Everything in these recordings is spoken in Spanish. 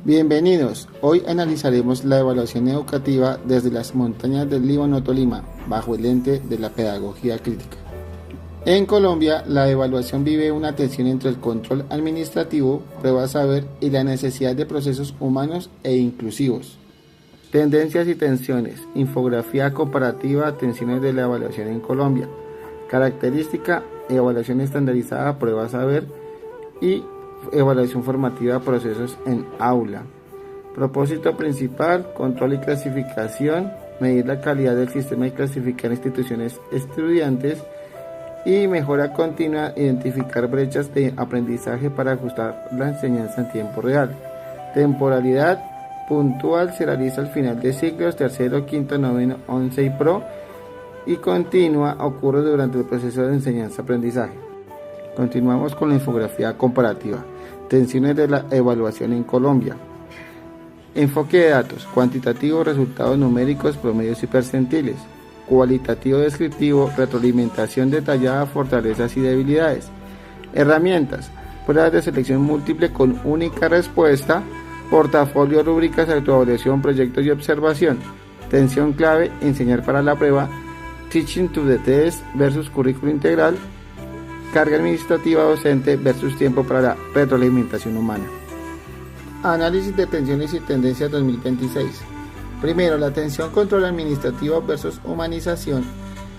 Bienvenidos, hoy analizaremos la evaluación educativa desde las montañas del Líbano Tolima, bajo el lente de la pedagogía crítica. En Colombia, la evaluación vive una tensión entre el control administrativo, prueba saber y la necesidad de procesos humanos e inclusivos. Tendencias y tensiones, infografía comparativa, tensiones de la evaluación en Colombia, característica, evaluación estandarizada, prueba saber y evaluación formativa, procesos en aula. Propósito principal, control y clasificación, medir la calidad del sistema y clasificar instituciones estudiantes y mejora continua, identificar brechas de aprendizaje para ajustar la enseñanza en tiempo real. Temporalidad puntual se realiza al final de ciclos, tercero, quinto, noveno, 11 y pro, y continua ocurre durante el proceso de enseñanza-aprendizaje. Continuamos con la infografía comparativa. Tensiones de la evaluación en Colombia. Enfoque de datos. Cuantitativo, resultados numéricos, promedios y percentiles. Cualitativo descriptivo, retroalimentación detallada, fortalezas y debilidades. Herramientas. Pruebas de selección múltiple con única respuesta. Portafolio, rúbricas, autoevaluación, proyectos y observación. Tensión clave, enseñar para la prueba. Teaching to the test versus currículo integral. Carga administrativa docente versus tiempo para la retroalimentación humana. Análisis de tensiones y tendencias 2026. Primero, la tensión control administrativo versus humanización.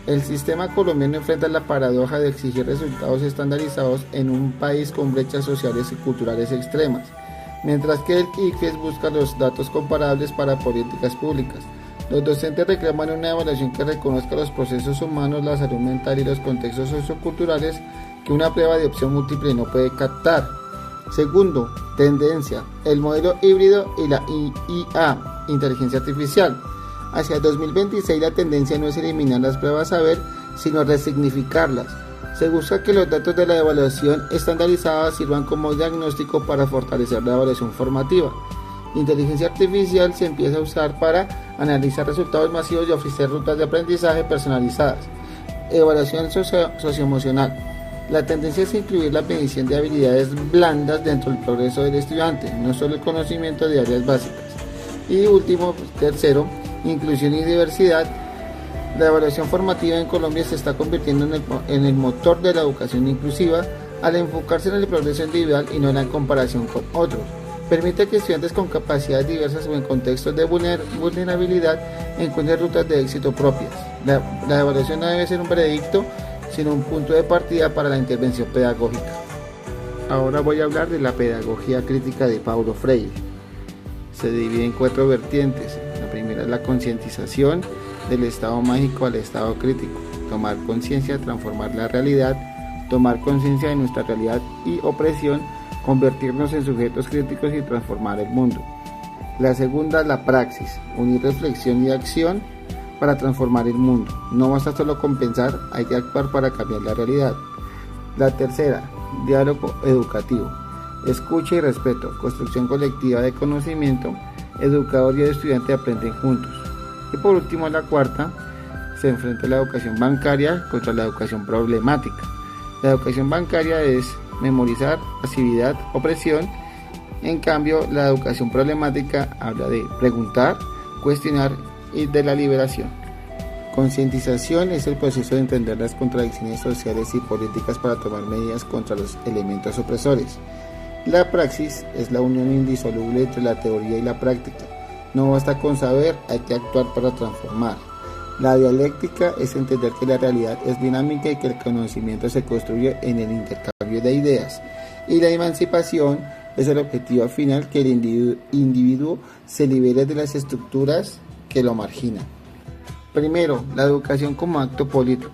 El sistema colombiano enfrenta la paradoja de exigir resultados estandarizados en un país con brechas sociales y culturales extremas, mientras que el ICFES busca los datos comparables para políticas públicas. Los docentes reclaman una evaluación que reconozca los procesos humanos, la salud mental y los contextos socioculturales que una prueba de opción múltiple no puede captar. Segundo, tendencia, el modelo híbrido y la IA, inteligencia artificial. Hacia el 2026 la tendencia no es eliminar las pruebas saber, sino resignificarlas. Se busca que los datos de la evaluación estandarizada sirvan como diagnóstico para fortalecer la evaluación formativa. Inteligencia artificial se empieza a usar para analizar resultados masivos y ofrecer rutas de aprendizaje personalizadas. Evaluación socioemocional. La tendencia es incluir la medición de habilidades blandas dentro del progreso del estudiante, no solo el conocimiento de áreas básicas. Y último, tercero, inclusión y diversidad. La evaluación formativa en Colombia se está convirtiendo en el motor de la educación inclusiva al enfocarse en el progreso individual y no en la comparación con otros. Permite que estudiantes con capacidades diversas o en contextos de vulnerabilidad encuentren rutas de éxito propias. La evaluación no debe ser un veredicto, sino un punto de partida para la intervención pedagógica. Ahora voy a hablar de la pedagogía crítica de Paulo Freire. Se divide en 4 vertientes. La primera es la concientización del estado mágico al estado crítico. Tomar conciencia, transformar la realidad, tomar conciencia de nuestra realidad y opresión, convertirnos en sujetos críticos y transformar el mundo. La segunda, la praxis, unir reflexión y acción para transformar el mundo. No basta solo con pensar, hay que actuar para cambiar la realidad. La tercera, diálogo educativo, escucha y respeto, construcción colectiva de conocimiento, educador y estudiante aprenden juntos. Y por último, la cuarta, se enfrenta la educación bancaria contra la educación problemática. La educación bancaria es memorizar, pasividad, opresión. En cambio, la educación problemática habla de preguntar, cuestionar y de la liberación. Concientización es el proceso de entender las contradicciones sociales y políticas para tomar medidas contra los elementos opresores. La praxis es la unión indisoluble entre la teoría y la práctica. No basta con saber, hay que actuar para transformar. La dialéctica es entender que la realidad es dinámica y que el conocimiento se construye en el intercambio de ideas. Y la emancipación es el objetivo final, que el individuo se libere de las estructuras que lo marginan. Primero, la educación como acto político.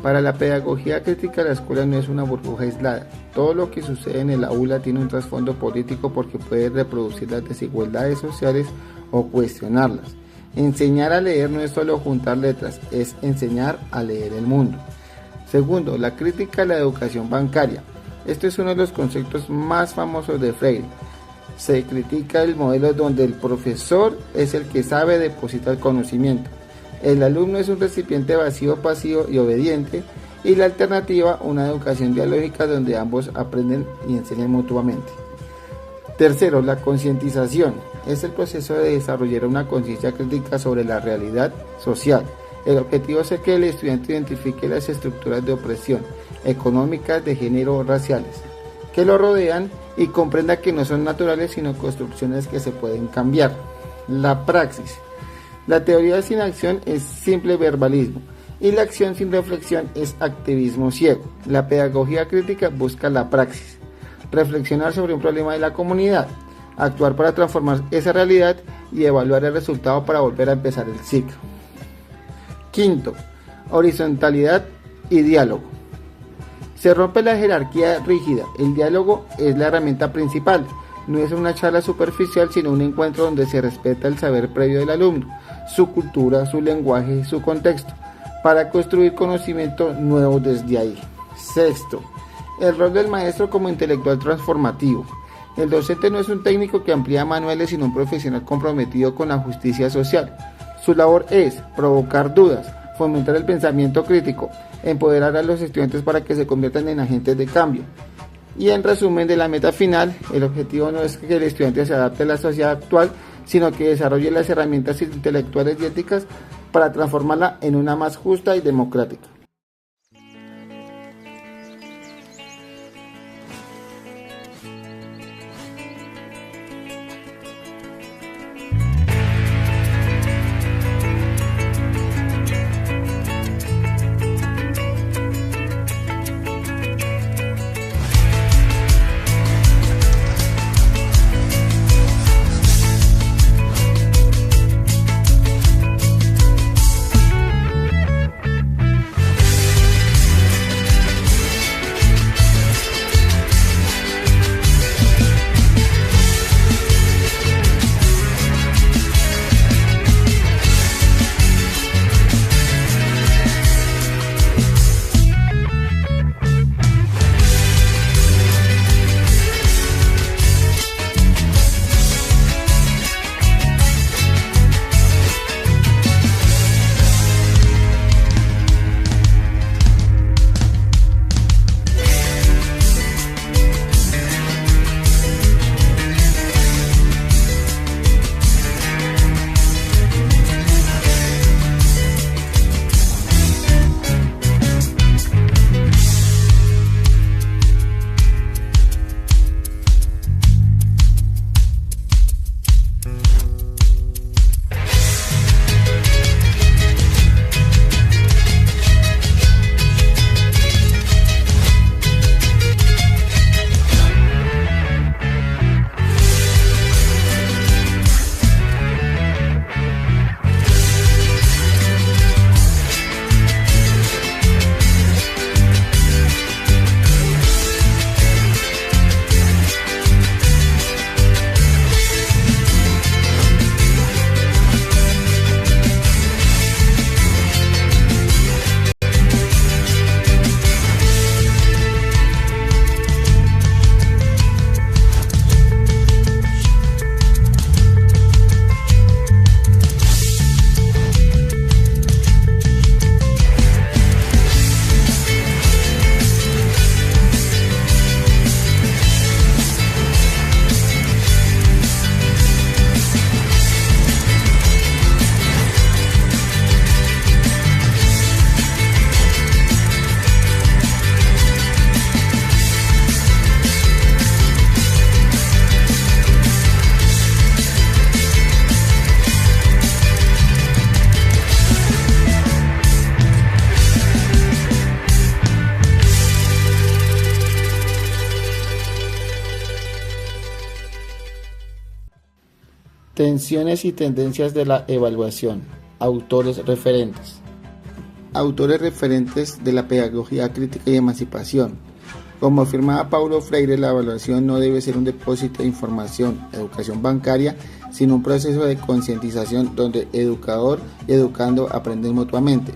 Para la pedagogía crítica, la escuela no es una burbuja aislada. Todo lo que sucede en el aula tiene un trasfondo político porque puede reproducir las desigualdades sociales o cuestionarlas. Enseñar a leer no es solo juntar letras, es enseñar a leer el mundo. Segundo, la crítica a la educación bancaria. Este es uno de los conceptos más famosos de Freire. Se critica el modelo donde el profesor es el que sabe, deposita el conocimiento. El alumno es un recipiente vacío, pasivo y obediente, y la alternativa, una educación dialógica donde ambos aprenden y enseñan mutuamente. Tercero, la concientización. Es el proceso de desarrollar una conciencia crítica sobre la realidad social. El objetivo es que el estudiante identifique las estructuras de opresión económicas, de género o raciales que lo rodean y comprenda que no son naturales sino construcciones que se pueden cambiar. La praxis. La teoría sin acción es simple verbalismo y la acción sin reflexión es activismo ciego. La pedagogía crítica busca la praxis, reflexionar sobre un problema de la comunidad, actuar para transformar esa realidad y evaluar el resultado para volver a empezar el ciclo. Quinto, horizontalidad y diálogo. Se rompe la jerarquía rígida, el diálogo es la herramienta principal, no es una charla superficial sino un encuentro donde se respeta el saber previo del alumno, su cultura, su lenguaje, su contexto, para construir conocimiento nuevo desde ahí. Sexto, el rol del maestro como intelectual transformativo. El docente no es un técnico que amplía manuales sino un profesional comprometido con la justicia social. Su labor es provocar dudas, fomentar el pensamiento crítico, empoderar a los estudiantes para que se conviertan en agentes de cambio. Y en resumen de la meta final, el objetivo no es que el estudiante se adapte a la sociedad actual, sino que desarrolle las herramientas intelectuales y éticas para transformarla en una más justa y democrática. Tensiones y tendencias de la evaluación. Autores referentes. Autores referentes de la pedagogía crítica y emancipación. Como afirmaba Paulo Freire, la evaluación no debe ser un depósito de información, educación bancaria, sino un proceso de concientización donde educador y educando aprenden mutuamente.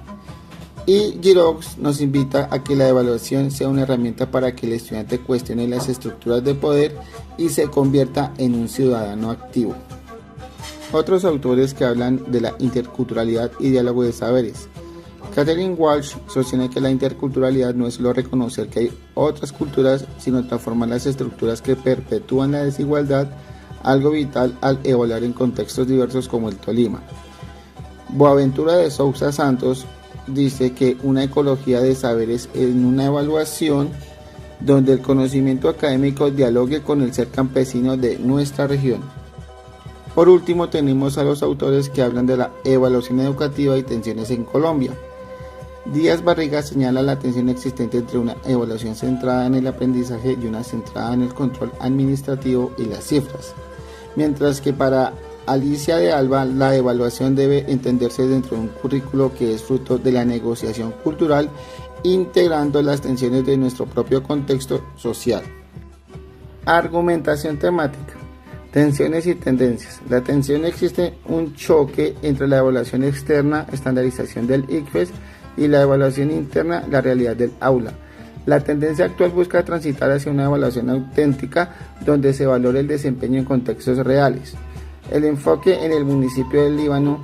Y Giroux nos invita a que la evaluación sea una herramienta para que el estudiante cuestione las estructuras de poder y se convierta en un ciudadano activo. Otros autores que hablan de la interculturalidad y diálogo de saberes. Catherine Walsh sostiene que la interculturalidad no es solo reconocer que hay otras culturas, sino transformar las estructuras que perpetúan la desigualdad, algo vital al evaluar en contextos diversos como el Tolima. Boaventura de Sousa Santos dice que una ecología de saberes en una evaluación donde el conocimiento académico dialogue con el ser campesino de nuestra región. Por último, tenemos a los autores que hablan de la evaluación educativa y tensiones en Colombia. Díaz Barriga señala la tensión existente entre una evaluación centrada en el aprendizaje y una centrada en el control administrativo y las cifras, mientras que para Alicia de Alba la evaluación debe entenderse dentro de un currículo que es fruto de la negociación cultural, integrando las tensiones de nuestro propio contexto social. Argumentación temática. Tensiones y tendencias. La tensión existe un choque entre la evaluación externa, estandarización del ICFES, y la evaluación interna, la realidad del aula. La tendencia actual busca transitar hacia una evaluación auténtica donde se valore el desempeño en contextos reales. El enfoque en el municipio del Líbano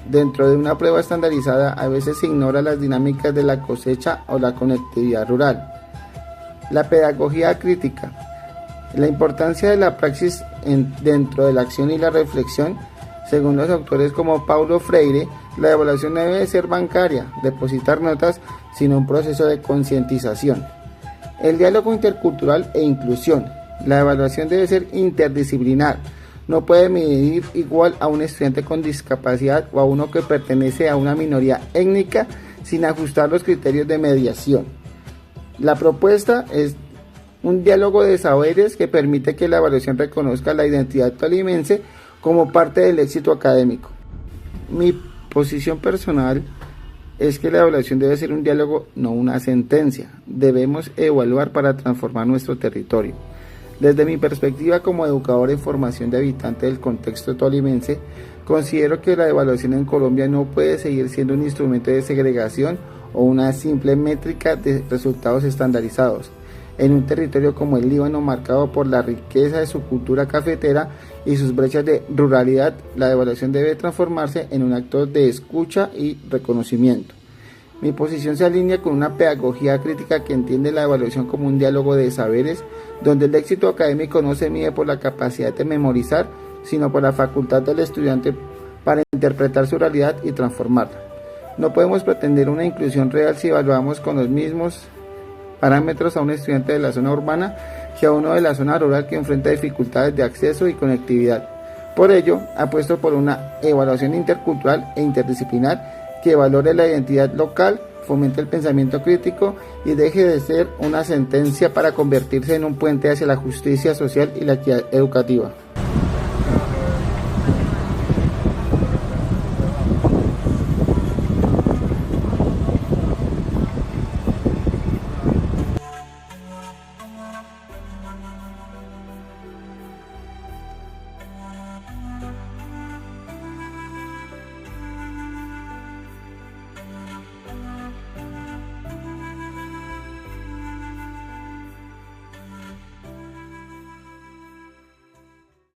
dentro de una prueba estandarizada a veces se ignora las dinámicas de la cosecha o la conectividad rural. La pedagogía crítica. La importancia de la praxis dentro de la acción y la reflexión. Según los autores como Paulo Freire, la evaluación no debe ser bancaria, depositar notas, sino un proceso de concientización. El diálogo intercultural e inclusión. La evaluación debe ser interdisciplinar. No puede medir igual a un estudiante con discapacidad o a uno que pertenece a una minoría étnica sin ajustar los criterios de mediación. La propuesta es un diálogo de saberes que permite que la evaluación reconozca la identidad tolimense como parte del éxito académico. Mi posición personal es que la evaluación debe ser un diálogo, no una sentencia. Debemos evaluar para transformar nuestro territorio. Desde mi perspectiva como educador en formación de habitante del contexto tolimense, considero que la evaluación en Colombia no puede seguir siendo un instrumento de segregación o una simple métrica de resultados estandarizados. En un territorio como el Líbano, marcado por la riqueza de su cultura cafetera y sus brechas de ruralidad, la evaluación debe transformarse en un acto de escucha y reconocimiento. Mi posición se alinea con una pedagogía crítica que entiende la evaluación como un diálogo de saberes, donde el éxito académico no se mide por la capacidad de memorizar, sino por la facultad del estudiante para interpretar su realidad y transformarla. No podemos pretender una inclusión real si evaluamos con los mismos parámetros a un estudiante de la zona urbana que a uno de la zona rural que enfrenta dificultades de acceso y conectividad. Por ello, apuesto por una evaluación intercultural e interdisciplinar que valore la identidad local, fomente el pensamiento crítico y deje de ser una sentencia para convertirse en un puente hacia la justicia social y la equidad educativa.